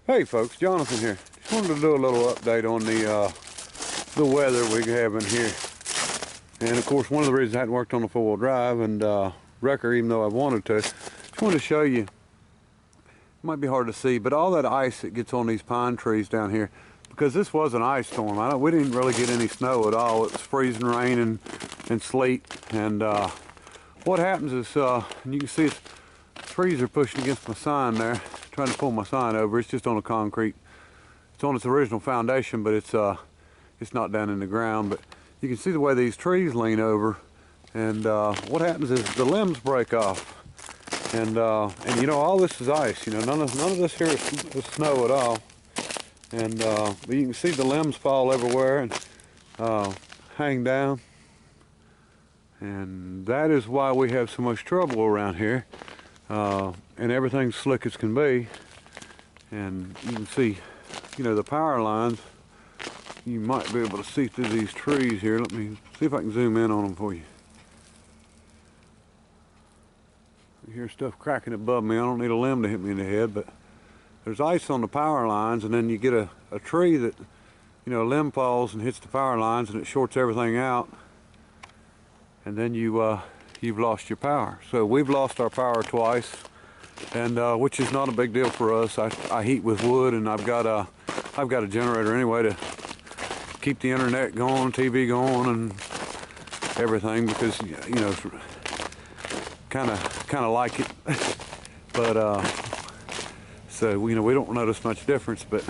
Hey folks, Jonathan here. Just wanted to do a little update on the weather we have in here. And of course, one of the reasons I hadn't worked on the four-wheel drive and wrecker, even though I wanted to, just wanted to show you. It might be hard to see, but all that ice that gets on these pine trees down here, because this was an ice storm. We didn't really get any snow at all. It was freezing rain and sleet. And what happens is, and you can see trees are pushing against my sign there, trying to pull my sign over. It's just on a concrete. It's on its original foundation, but it's not down in the ground. But you can see the way these trees lean over, and what happens is the limbs break off, and you know, all this is ice. You know, none of this here is snow at all, and but you can see the limbs fall everywhere and hang down, and that is why we have so much trouble around here. And everything's slick as can be, and you can see, you know, the power lines. You might be able to see through these trees here. Let me see if I can zoom in on them for you. You hear stuff cracking above me. I don't need a limb to hit me in the head, but there's ice on the power lines, and then you get a tree that, you know, a limb falls and hits the power lines, and it shorts everything out, and then you've lost your power. So we've lost our power twice, and which is not a big deal for us. I heat with wood, and I've got a generator anyway to keep the internet going, TV going, and everything, because, you know, kind of like it. But so, you know, we don't notice much difference, but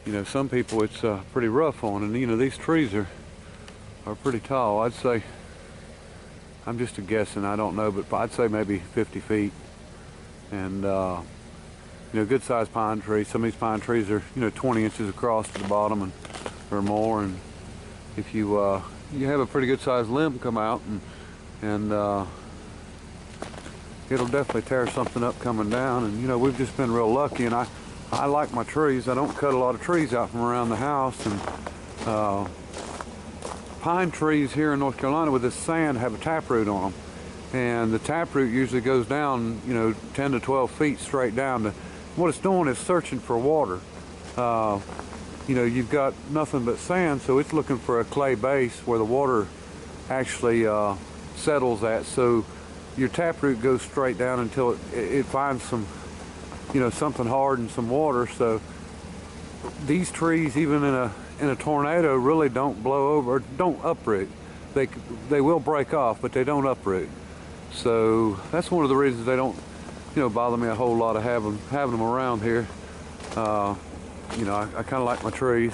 you know, some people it's pretty rough on. And you know, these trees are pretty tall. I'd say, I'm just guessing, I don't know, but I'd say maybe 50 feet. And you know, good sized pine trees. Some of these pine trees are, you know, 20 inches across to the bottom and or more. And if you have a pretty good sized limb come out, and it'll definitely tear something up coming down. And you know, we've just been real lucky, and I like my trees. I don't cut a lot of trees out from around the house, and pine trees here in North Carolina with this sand have a taproot on them, and the taproot usually goes down, you know, 10 to 12 feet straight down. What it's doing is searching for water. You know, you've got nothing but sand, so it's looking for a clay base where the water actually settles at. So your taproot goes straight down until it finds some, you know, something hard and some water. So these trees, even in a tornado, really don't blow over, don't uproot. They will break off, but they don't uproot. So that's one of the reasons they don't, you know, bother me a whole lot of having them around here. You know, I kind of like my trees,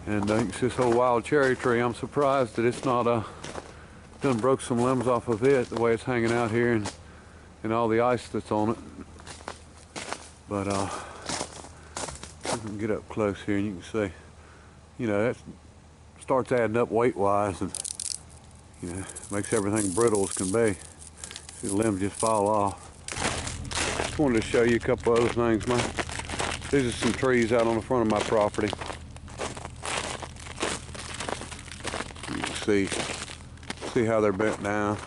and it's this whole wild cherry tree. I'm surprised that it's not done broke some limbs off of it, the way it's hanging out here, and all the ice that's on it. But I can get up close here, and you can see, you know, that starts adding up weight-wise, and you know, makes everything brittle as can be. See, the limbs just fall off. Just wanted to show you a couple other things. These are some trees out on the front of my property. You can see how they're bent down.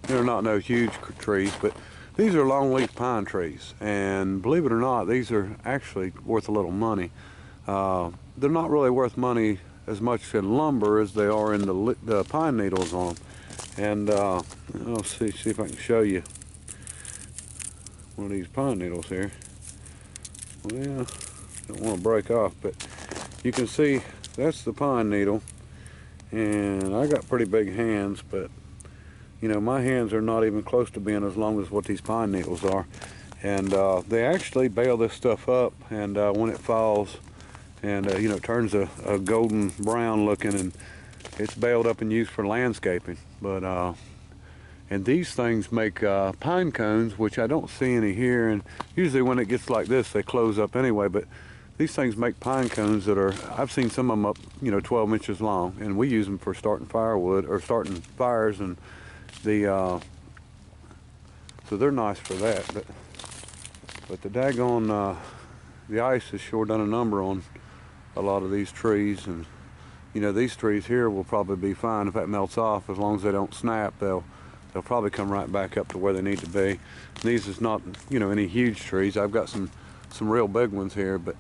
They're not no huge trees, but these are longleaf pine trees, and believe it or not, these are actually worth a little money. They're not really worth money as much in lumber as they are in the pine needles on them. And I'll see if I can show you one of these pine needles here. Well, don't want to break off, but you can see that's the pine needle, and I got pretty big hands, but you know, my hands are not even close to being as long as what these pine needles are. And they actually bale this stuff up, and when it falls, and you know, it turns a golden brown looking, and it's baled up and used for landscaping. But and these things make pine cones, which I don't see any here, and usually when it gets like this they close up anyway. But these things make pine cones that are, I've seen some of them up, you know, 12 inches long, and we use them for starting firewood or starting fires, and so they're nice for that. But the daggone the ice has sure done a number on a lot of these trees. And you know, these trees here will probably be fine if that melts off. As long as they don't snap, they'll probably come right back up to where they need to be. These is not, you know, any huge trees. I've got some some real big ones here, but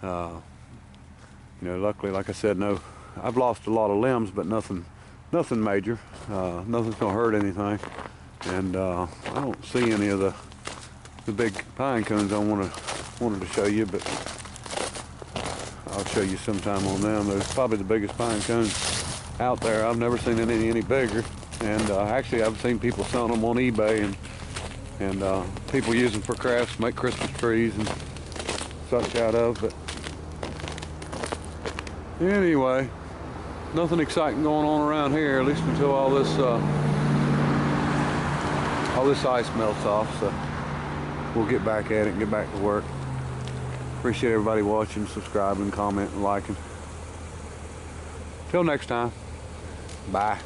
you know, luckily, like I said, no, I've lost a lot of limbs, but nothing major. Nothing's gonna hurt anything, and I don't see any of the big pine cones I wanted to show you, but I'll show you sometime on them. They're probably the biggest pine cones out there. I've never seen any bigger, and actually I've seen people selling them on eBay, and people use them for crafts, make Christmas trees and such out of. But anyway, nothing exciting going on around here, at least until all this ice melts off. So we'll get back at it and get back to work. Appreciate everybody watching, subscribing, commenting, liking. Till next time, bye.